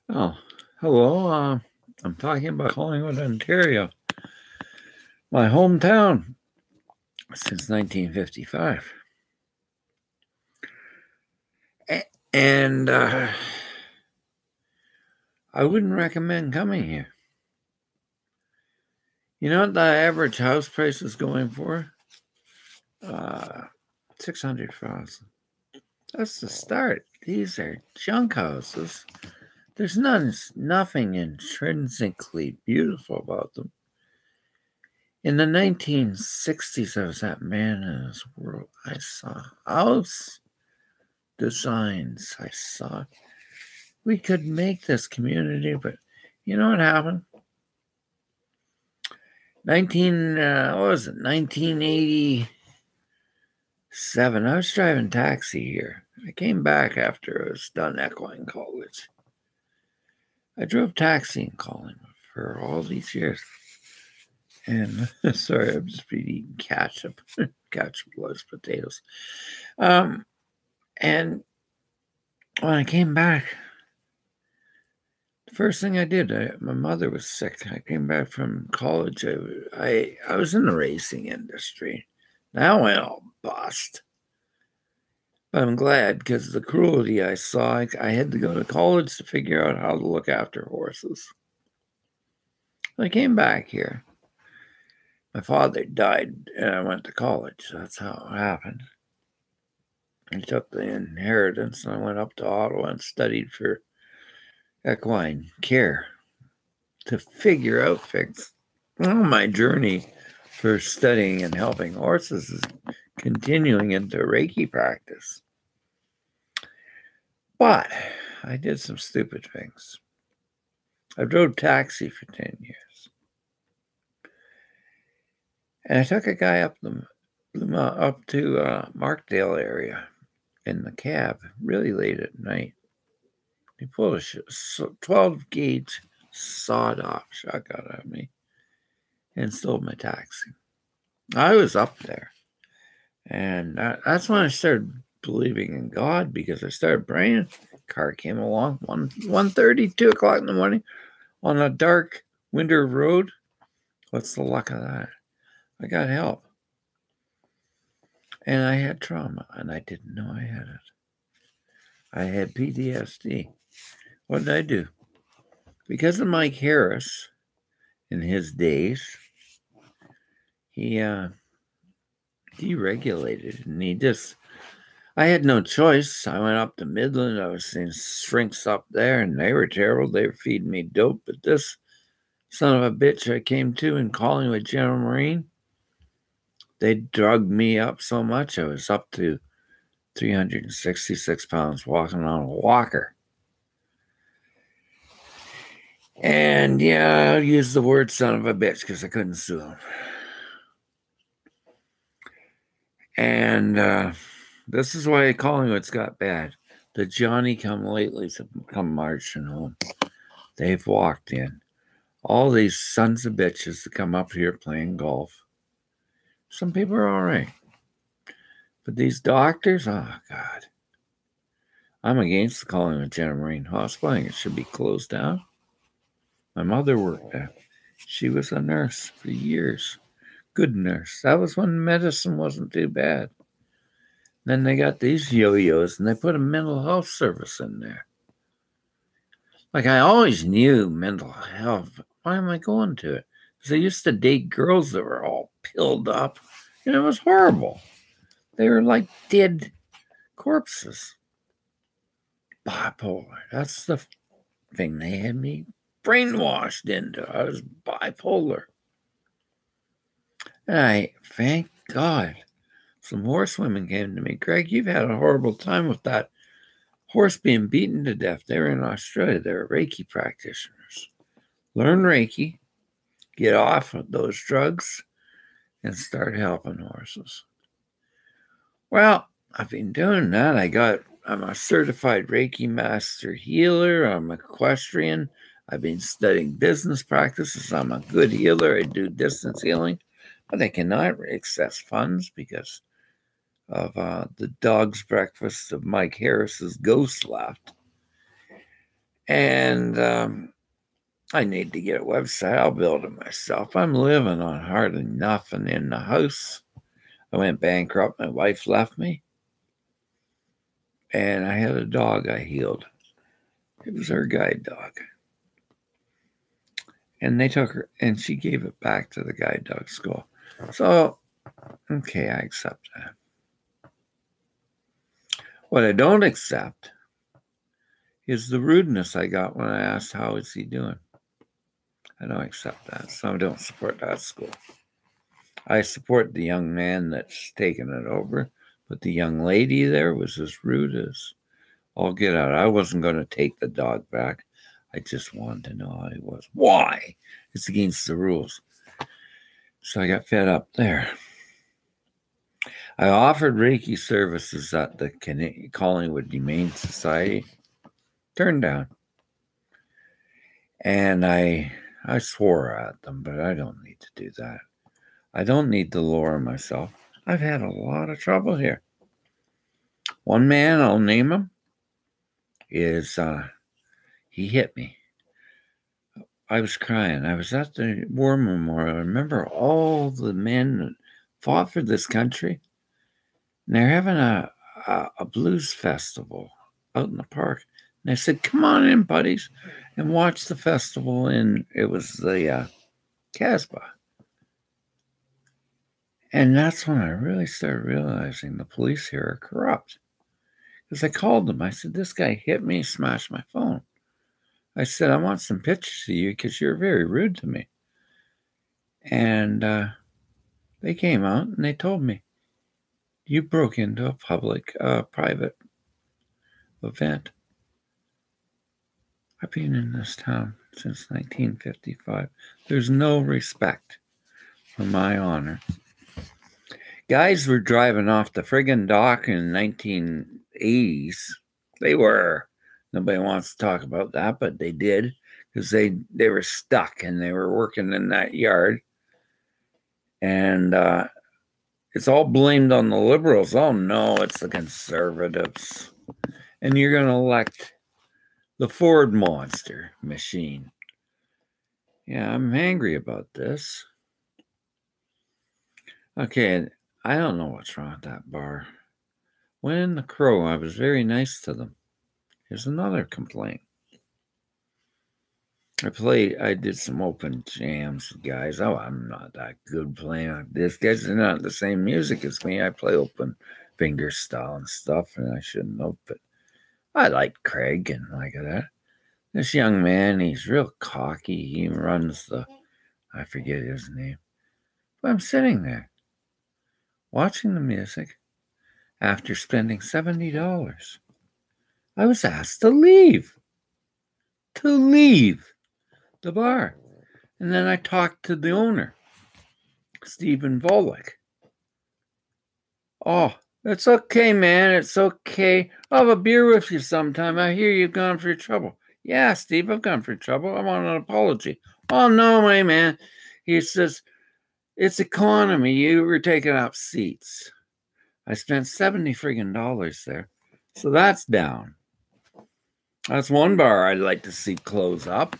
Oh, hello. I'm talking about Collingwood, Ontario, my hometown since 1955. And I wouldn't recommend coming here. You know what the average house price is going for? 600,000. That's the start. These are junk houses. There's nothing intrinsically beautiful about them. In the 1960s, I was that man in his world. I saw house designs. I saw we could make this community, but you know what happened? 1987. I was driving taxi here. I came back after I was done echoing college. I drove taxi in Collingwood for all these years. And sorry, I'm just eating ketchup. Ketchup loves potatoes. And when I came back, the first thing I did, my mother was sick. I came back from college. I was in the racing industry. Now I went all bust. But I'm glad because the cruelty I saw, I had to go to college to figure out how to look after horses. I came back here. My father died and I went to college. That's how it happened. I took the inheritance and I went up to Ottawa and studied for equine care to figure out things. Well, my journey for studying and helping horses is continuing into Reiki practice. But I did some stupid things. I drove taxi for 10 years. And I took a guy up to Markdale area in the cab really late at night. He pulled a 12-gauge sawed-off shotgun at me and stole my taxi. I was up there. And that's when I started believing in God, because I started praying. Car came along, 1:30, 2 o'clock in the morning on a dark winter road. What's the luck of that? I got help. And I had trauma, and I didn't know I had it. I had PTSD. What did I do? Because of Mike Harris in his days, he deregulated, and I had no choice. I went up to Midland. I was seeing shrinks up there, and they were terrible. They were feeding me dope. But this son of a bitch I came to in Collingwood General Marine, they drugged me up so much I was up to 366 pounds walking on a walker. And yeah, I'll use the word son of a bitch because I couldn't sue him. And this is why Collingwood's got bad. The Johnny come latelys have come marching home. They've walked in. All these sons of bitches that come up here playing golf. Some people are all right. But these doctors, oh, God. I'm against the Collingwood General Marine Hospital. I think it should be closed down. My mother worked there. She was a nurse for years. Good nurse. That was when medicine wasn't too bad. Then they got these yo-yos and they put a mental health service in there. Like, I always knew mental health. Why am I going to it? Because I used to date girls that were all pilled up. And it was horrible. They were like dead corpses. Bipolar. That's the thing they had me brainwashed into. I was bipolar. And thank God, some horsewomen came to me. Greg, you've had a horrible time with that horse being beaten to death. They were in Australia. They were Reiki practitioners. Learn Reiki, get off of those drugs, and start helping horses. Well, I've been doing that. I'm a certified Reiki master healer. I'm equestrian. I've been studying business practices. I'm a good healer. I do distance healing. But I cannot access funds because of the dog's breakfast of Mike Harris's ghost left. And I need to get a website. I'll build it myself. I'm living on hardly nothing in the house. I went bankrupt. My wife left me. And I had a dog I healed. It was her guide dog. And they took her, and she gave it back to the guide dog school. So, okay, I accept that. What I don't accept is the rudeness I got when I asked how is he doing. I don't accept that, so I don't support that school. I support the young man that's taken it over, but the young lady there was as rude as all get out. I wasn't going to take the dog back. I just wanted to know how he was. Why? It's against the rules. So I got fed up there. I offered Reiki services at the Collingwood Humane Society. Turned down. And I swore at them, but I don't need to do that. I don't need to lower myself. I've had a lot of trouble here. One man, I'll name him, is he hit me. I was crying. I was at the war memorial. I remember all the men that fought for this country. And they're having a blues festival out in the park. And I said, come on in, buddies, and watch the festival. And it was the Casbah. And that's when I really started realizing the police here are corrupt. Because I called them. I said, this guy hit me, smashed my phone. I said, I want some pictures of you because you're very rude to me. And they came out and they told me, you broke into a private event. I've been in this town since 1955. There's no respect for my honor. Guys were driving off the friggin' dock in the 1980s. They were. Nobody wants to talk about that, but they did because they were stuck and they were working in that yard. And it's all blamed on the liberals. Oh, no, it's the conservatives. And you're going to elect the Ford monster machine. Yeah, I'm angry about this. Okay, I don't know what's wrong with that bar. When in the Crow, I was very nice to them. Here's another complaint. I did some open jams, guys. Oh, I'm not that good playing this. Guys are not the same music as me. I play open finger style and stuff, and I shouldn't know, but I like Craig and like that. This young man, he's real cocky. He runs I forget his name. But I'm sitting there watching the music after spending $70. I was asked to leave the bar. And then I talked to the owner, Stephen Volek. Oh, it's okay, man. It's okay. I'll have a beer with you sometime. I hear you've gone through trouble. Yeah, Steve, I've gone through trouble. I want an apology. Oh, no way, man. He says, it's economy. You were taking up seats. I spent $70 there. So that's down. That's one bar I'd like to see close up.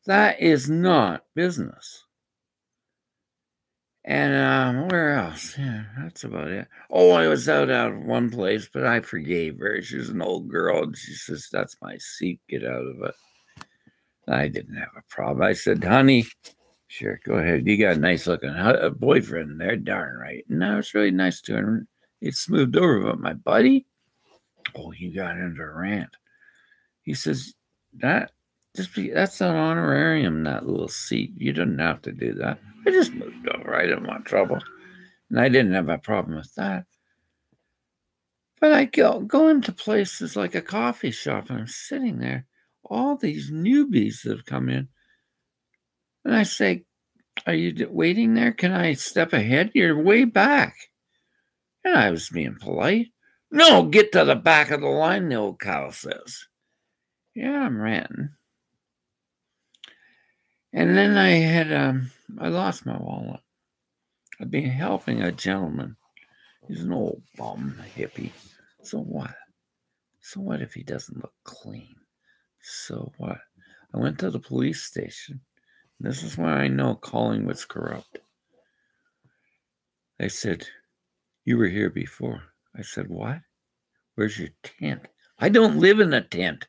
That is not business. And where else? Yeah, that's about it. Oh, I was out of one place, but I forgave her. She was an old girl, and she says, that's my seat. Get out of it. I didn't have a problem. I said, honey, sure, go ahead. You got a nice-looking boyfriend there, darn right. And I was really nice to her. It smoothed over, but my buddy, oh, he got into a rant. He says, that's an honorarium, that little seat. You didn't have to do that. I just moved over. I didn't want trouble. And I didn't have a problem with that. But I go into places like a coffee shop, and I'm sitting there, all these newbies that have come in. And I say, are you waiting there? Can I step ahead? You're way back. And I was being polite. No, get to the back of the line, the old cow says. Yeah, I'm ranting. And then I lost my wallet. I've been helping a gentleman. He's an old bum hippie. So what? So what if he doesn't look clean? So what? I went to the police station. This is why I know Collingwood's corrupt. They said, "You were here before." I said, "What? Where's your tent?" "I don't live in a tent.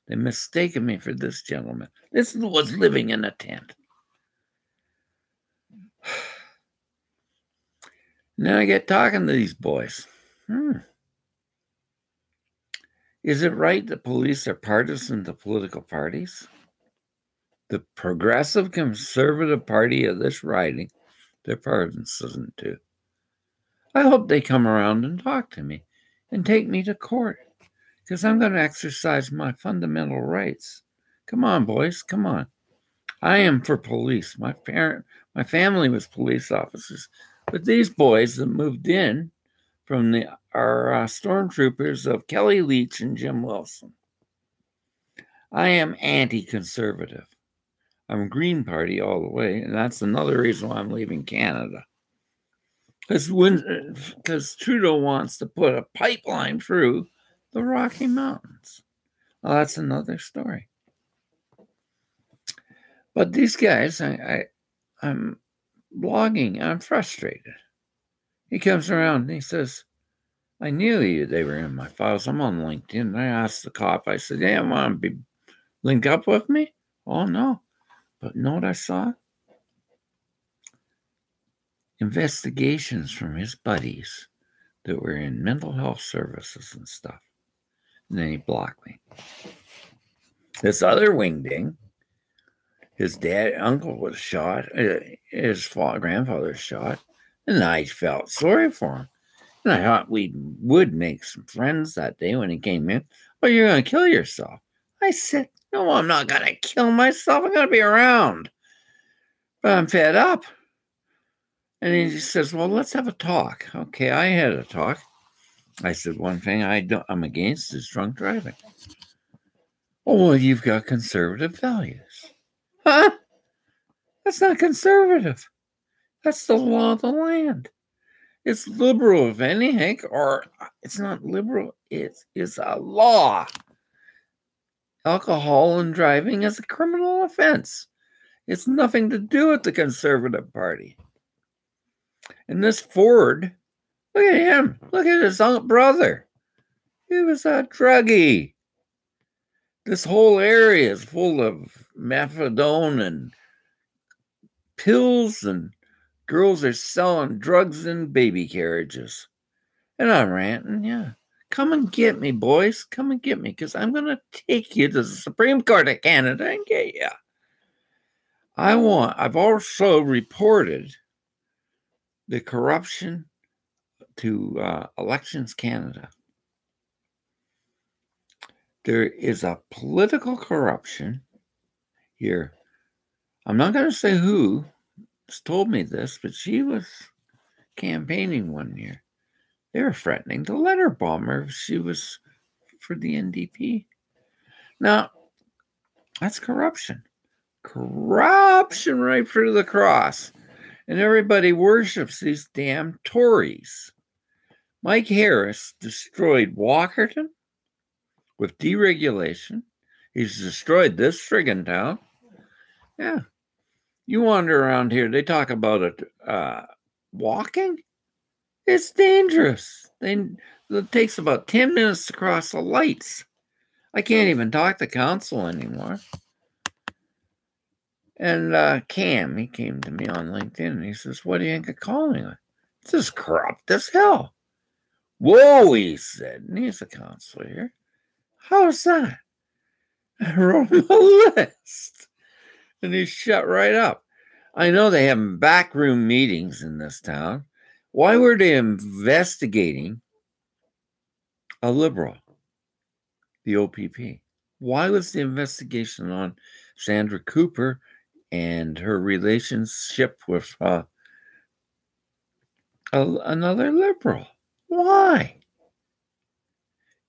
They mistaken me for this gentleman. This was living in a tent." Now I get talking to these boys. Is it right that police are partisan to political parties? The Progressive Conservative Party of this riding, they're partisan too. I hope they come around and talk to me and take me to court, because I'm going to exercise my fundamental rights. Come on, boys, come on. I am for police. My family was police officers, but these boys that moved in from our stormtroopers of Kelly Leach and Jim Wilson. I am anti-conservative. I'm Green Party all the way, and that's another reason why I'm leaving Canada. Because Trudeau wants to put a pipeline through the Rocky Mountains. Well, that's another story. But these guys, I'm blogging. I'm frustrated. He comes around and he says, "I knew they were in my files. I'm on LinkedIn." And I asked the cop, I said, "Yeah, want to link up with me?" "Oh, no." But know what I saw? Investigations from his buddies that were in mental health services and stuff. And then he blocked me. This other wingding, his uncle was shot, his grandfather was shot, and I felt sorry for him. And I thought we would make some friends that day when he came in. "Oh, you're going to kill yourself." I said, "No, I'm not going to kill myself. I'm going to be around. But I'm fed up." And he says, "Well, let's have a talk." Okay, I had a talk. I said, "One thing I'm against is drunk driving." "Oh, well, you've got conservative values." Huh? That's not conservative. That's the law of the land. It's liberal, if anything, or it's not liberal. It's a law. Alcohol and driving is a criminal offense. It's nothing to do with the Conservative Party. And this Ford, look at him. Look at his brother. He was a druggie. This whole area is full of methadone and pills, and girls are selling drugs in baby carriages. And I'm ranting, yeah. Come and get me, boys. Come and get me, because I'm going to take you to the Supreme Court of Canada and get you. I've also reported the corruption to Elections Canada. There is a political corruption here. I'm not going to say who told me this, but she was campaigning one year. They were threatening to let her bomb her if she was for the NDP. Now, that's corruption. Corruption right through the cross. And everybody worships these damn Tories. Mike Harris destroyed Walkerton with deregulation. He's destroyed this friggin' town. Yeah. You wander around here, they talk about it walking. It's dangerous. It takes about 10 minutes to cross the lights. I can't even talk to council anymore. And Cam, he came to me on LinkedIn and he says, "What do you think of Collingwood? This is corrupt as hell." "Whoa," he said, and he's a councilor here. "How's that?" I wrote him a list. And he shut right up. I know they have backroom meetings in this town. Why were they investigating a Liberal, the OPP? Why was the investigation on Sandra Cooper and her relationship with another Liberal? Why?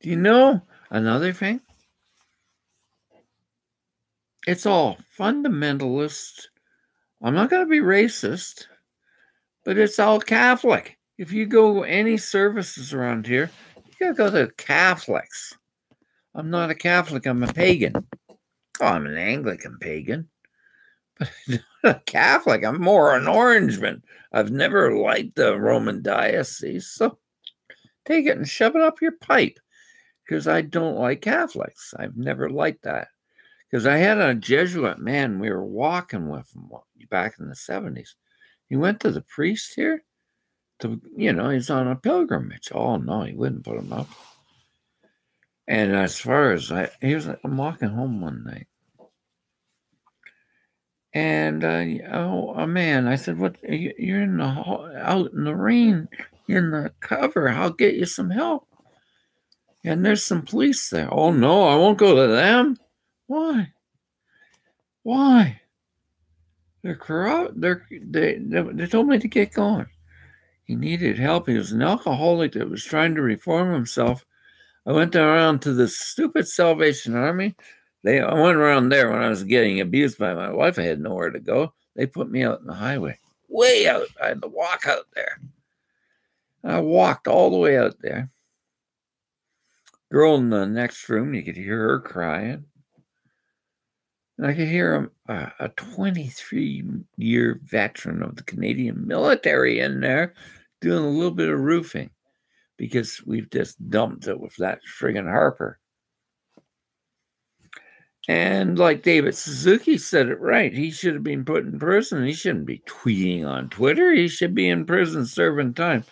Do you know another thing? It's all fundamentalist. I'm not going to be racist, but it's all Catholic. If you go any services around here, you got to go to Catholics. I'm not a Catholic. I'm a pagan. Oh, I'm an Anglican pagan, but I'm not a Catholic. I'm more an Orangeman. I've never liked the Roman diocese, so take it and shove it up your pipe because I don't like Catholics. I've never liked that because I had a Jesuit man we were walking with him back in the 70s. He went to the priest here he's on a pilgrimage. Oh, no, he wouldn't put him up. And as far as I'm walking home one night. And, a man, I said, what, you're out in the rain, in the cover. I'll get you some help. And there's some police there. Oh, no, I won't go to them. Why? Why? They're corrupt. They told me to get going. He needed help. He was an alcoholic that was trying to reform himself. I went around to the stupid Salvation Army. I went around there when I was getting abused by my wife. I had nowhere to go. They put me out in the highway, way out. I had to walk out there. I walked all the way out there. Girl in the next room, you could hear her crying. And I could hear a 23-year veteran of the Canadian military in there doing a little bit of roofing because we've just dumped it with that friggin' Harper. And like David Suzuki said it right, he should have been put in prison. He shouldn't be tweeting on Twitter. He should be in prison serving time.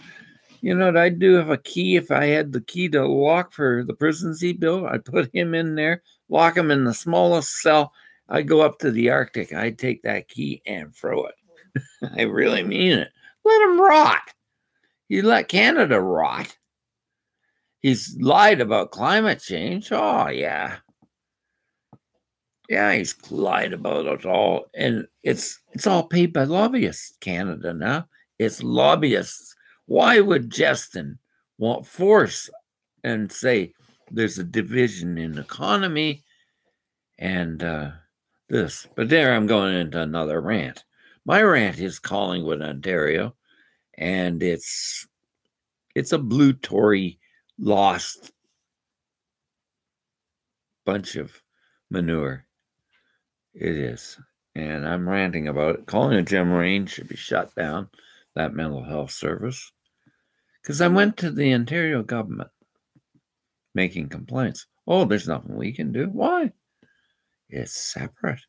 You know what I'd do if I had the key to lock for the prisons he built? I'd put him in there, lock him in the smallest cell. I'd go up to the Arctic. I'd take that key and throw it. I really mean it. Let him rot. You let Canada rot. He's lied about climate change. Oh, yeah. Yeah, he's lied about it all. And it's all paid by lobbyists, Canada now. It's lobbyists. Why would Justin want force and say there's a division in economy and this? But there I'm going into another rant. My rant is Collingwood, Ontario, and it's a blue Tory lost bunch of manure. It is. And I'm ranting about it. Collingwood Gem Range should be shut down, that mental health service. Because I went to the Ontario government making complaints. Oh, there's nothing we can do. Why? It's separate.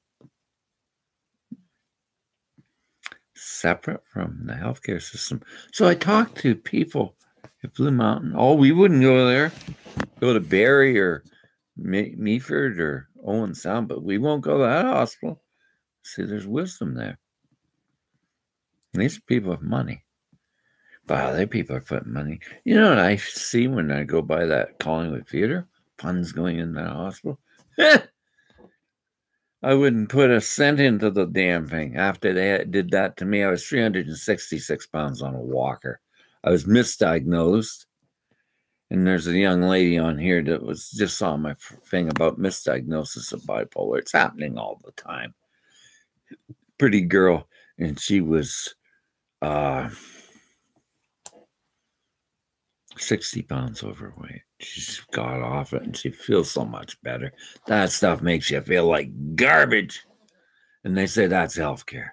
Separate from the healthcare system. So I talked to people at Blue Mountain. Oh, we wouldn't go there. Go to Barrie or Meaford or Owen Sound, but we won't go to that hospital. See, there's wisdom there. And these people have money. Wow, they people are putting money. You know what I see when I go by that Collingwood Theater? Funds going in that hospital. I wouldn't put a cent into the damn thing. After they did that to me, I was 366 pounds on a walker. I was misdiagnosed. And there's a young lady on here that was just saw my thing about misdiagnosis of bipolar. It's happening all the time. Pretty girl, and she was 60 pounds overweight. She's got off it, and she feels so much better. That stuff makes you feel like garbage. And they say that's healthcare.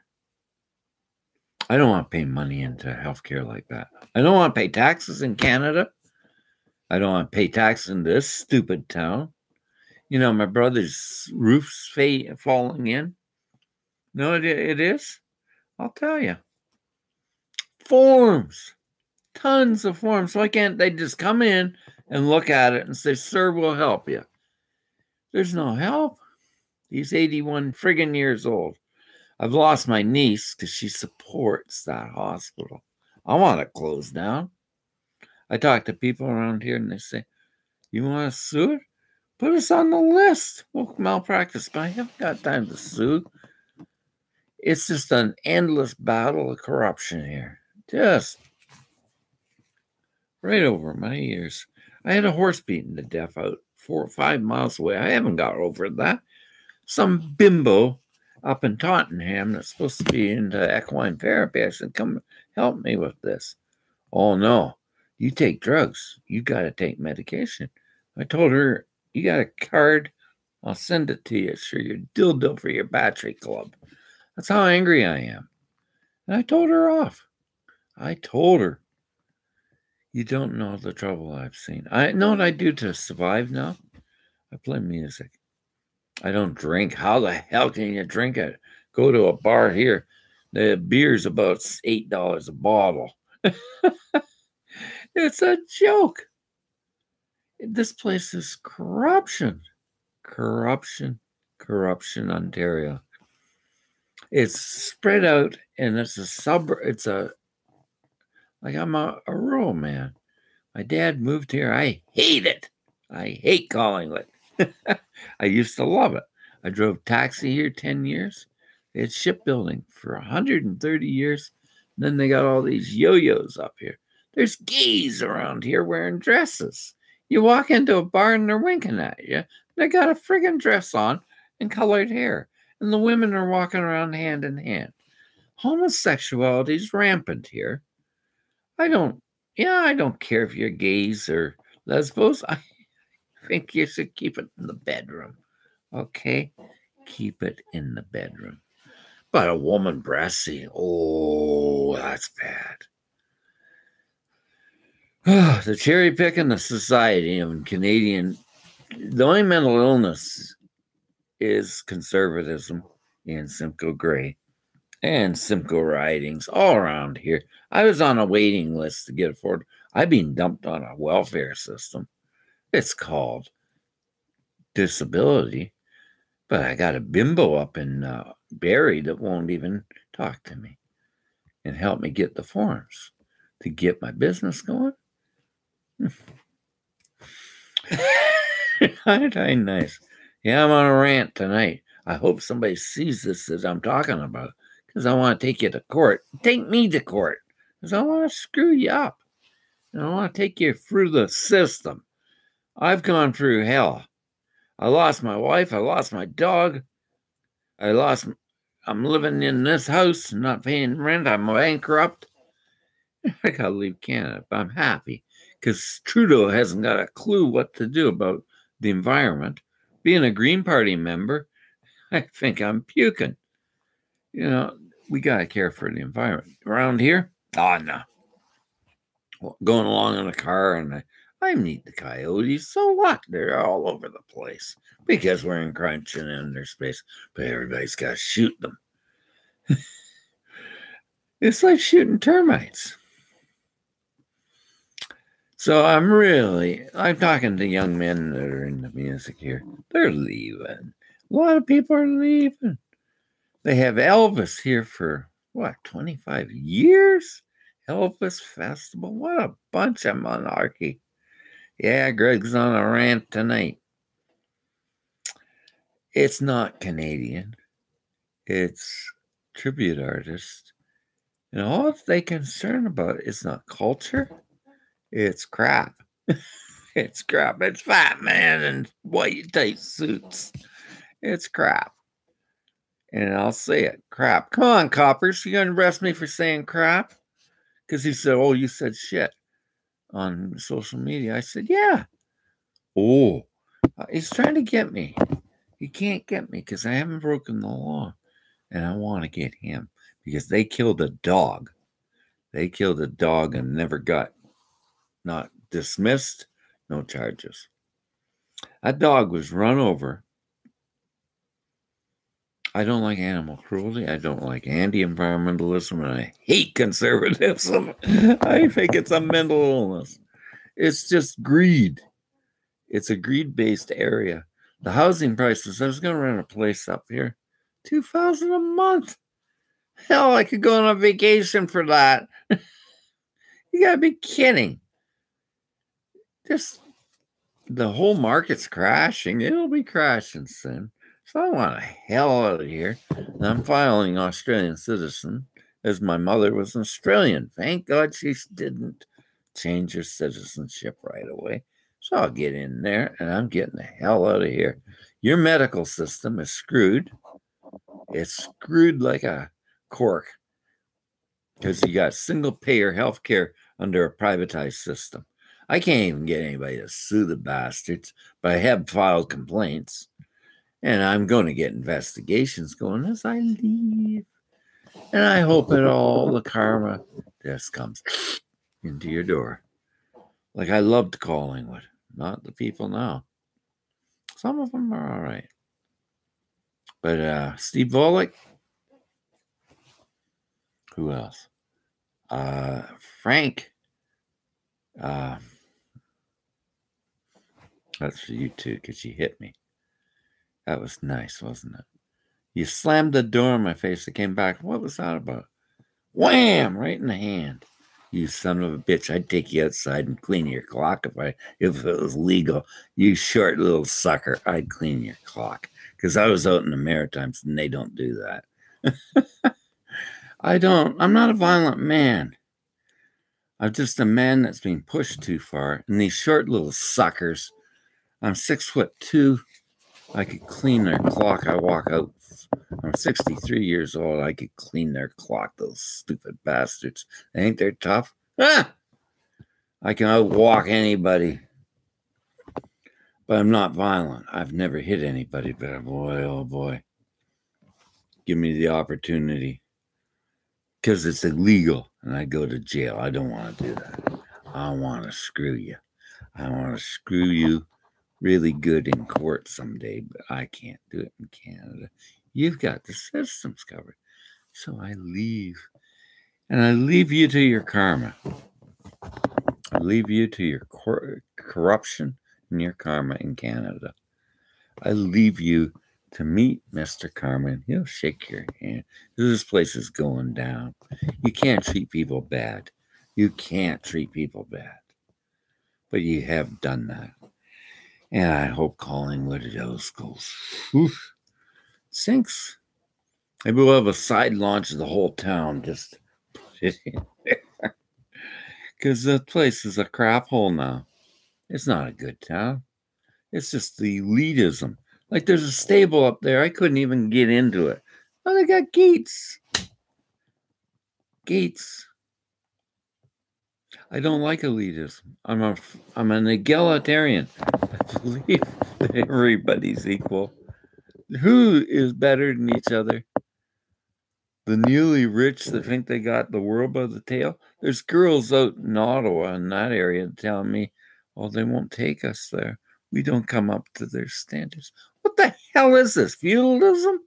I don't want to pay money into healthcare like that. I don't want to pay taxes in Canada. I don't want to pay tax in this stupid town. You know, my brother's roof's falling in. No, it is. I'll tell you. Forms. Tons of forms. Why can't they just come in and look at it and say, sir, we'll help you? There's no help. He's 81 friggin' years old. I've lost my niece because she supports that hospital. I want it closed down. I talk to people around here and they say, you want to sue it? Put us on the list. We'll malpractice, but I haven't got time to sue. It's just an endless battle of corruption here. Just right over my ears. I had a horse beaten to death out 4 or 5 miles away. I haven't got over that. Some bimbo up in Tottenham that's supposed to be into equine therapy. I said, come help me with this. Oh, no. You take drugs. You got to take medication. I told her, you got a card I'll send it to you. It's for your dildo for your battery club. That's how angry I am. And I told her off. I told her. You don't know the trouble I've seen. I know what I do to survive now. I play music. I don't drink. How the hell can you drink it? Go to a bar here. The beer's about $8 a bottle. It's a joke. This place is corruption. Corruption, Ontario. It's spread out and it's a suburb. I'm a rural man. My dad moved here. I hate it. I hate Collingwood. I used to love it. I drove taxi here 10 years. They had shipbuilding for 130 years. And then they got all these yo-yos up here. There's gays around here wearing dresses. You walk into a bar and they're winking at you. They got a friggin' dress on and colored hair. And the women are walking around hand in hand. Homosexuality is rampant here. I don't care if you're gays or lesbos. I think you should keep it in the bedroom. Okay? Keep it in the bedroom. But a woman breasty, oh, that's bad. The cherry picking the society of Canadian, the only mental illness is conservatism and Simcoe Grey and Simcoe ridings all around here. I was on a waiting list to get afforded. I've been dumped on a welfare system. It's called disability. But I got a bimbo up in Barrie that won't even talk to me and help me get the forms to get my business going. Aren't I nice? Yeah, I'm on a rant tonight. I hope somebody sees this that I'm talking about because I want to take you to court. Take me to court because I want to screw you up. And I want to take you through the system. I've gone through hell. I lost my wife. I lost my dog. I'm living in this house, not paying rent. I'm bankrupt. I got to leave Canada, but I'm happy because Trudeau hasn't got a clue what to do about the environment. Being a Green Party member, I think I'm puking. You know, we got to care for the environment. Around here, oh, no. Going along in a car and I meet the coyotes. So what? They're all over the place because we're encroaching in their space. But everybody's got to shoot them. It's like shooting termites. So I'm talking to young men that are into music here. They're leaving. A lot of people are leaving. They have Elvis here for, 25 years? Elvis Festival? What a bunch of monarchy. Yeah, Greg's on a rant tonight. It's not Canadian. It's tribute artists. And all they concern about is not culture. It's crap. It's crap. It's fat man in white tight suits. It's crap. And I'll say it. Crap. Come on, coppers. You going to arrest me for saying crap? Because he said, oh, you said shit on social media. I said, yeah. Oh, he's trying to get me. He can't get me because I haven't broken the law. And I want to get him because they killed a dog. They killed a dog and never not dismissed, no charges. That dog was run over. I don't like animal cruelty. I don't like anti-environmentalism, and I hate conservatism. I think it's a mental illness. It's just greed. It's a greed-based area. The housing prices, I was going to rent a place up here, $2,000 a month. Hell, I could go on a vacation for that. You got to be kidding. Just the whole market's crashing. It'll be crashing soon. So I want the hell out of here. And I'm filing Australian citizen as my mother was an Australian. Thank God she didn't change her citizenship right away. So I'll get in there and I'm getting the hell out of here. Your medical system is screwed. It's screwed like a cork because you got single payer health care under a privatized system. I can't even get anybody to sue the bastards, but I have filed complaints. And I'm going to get investigations going as I leave. And I hope that all the karma just comes into your door. Like I loved Collingwood, not the people now. Some of them are all right. But Steve Volek, who else? Frank. That's for you too, because you hit me. That was nice, wasn't it? You slammed the door in my face. I came back. What was that about? Wham! Right in the hand. You son of a bitch. I'd take you outside and clean your clock if it was legal. You short little sucker. I'd clean your clock. Because I was out in the Maritimes and they don't do that. I'm not a violent man. I'm just a man that's being pushed too far. And these short little suckers, I'm 6'2". I could clean their clock. I walk out. I'm 63 years old. I could clean their clock, those stupid bastards. They think they're tough? Ah! I can outwalk anybody. But I'm not violent. I've never hit anybody, but boy, oh boy. Give me the opportunity. Because it's illegal and I go to jail. I don't want to do that. I want to screw you. I want to screw you really good in court someday, but I can't do it in Canada. You've got the systems covered. So I leave. And I leave you to your karma. I leave you to your corruption and your karma in Canada. I leave you to meet Mr. Carmen. He'll shake your hand. This place is going down. You can't treat people bad. You can't treat people bad. But you have done that. And I hope Collingwood goes sinks. Maybe we'll have a side launch of the whole town. Just put it in there. Because the place is a crap hole now. It's not a good town. It's just the elitism. Like there's a stable up there. I couldn't even get into it. Oh, they got gates. Gates. I don't like elitism. I'm an egalitarian. I believe that everybody's equal. Who is better than each other? The newly rich that think they got the world by the tail. There's girls out in Ottawa in that area telling me, oh, they won't take us there. We don't come up to their standards. What the hell is this? Feudalism?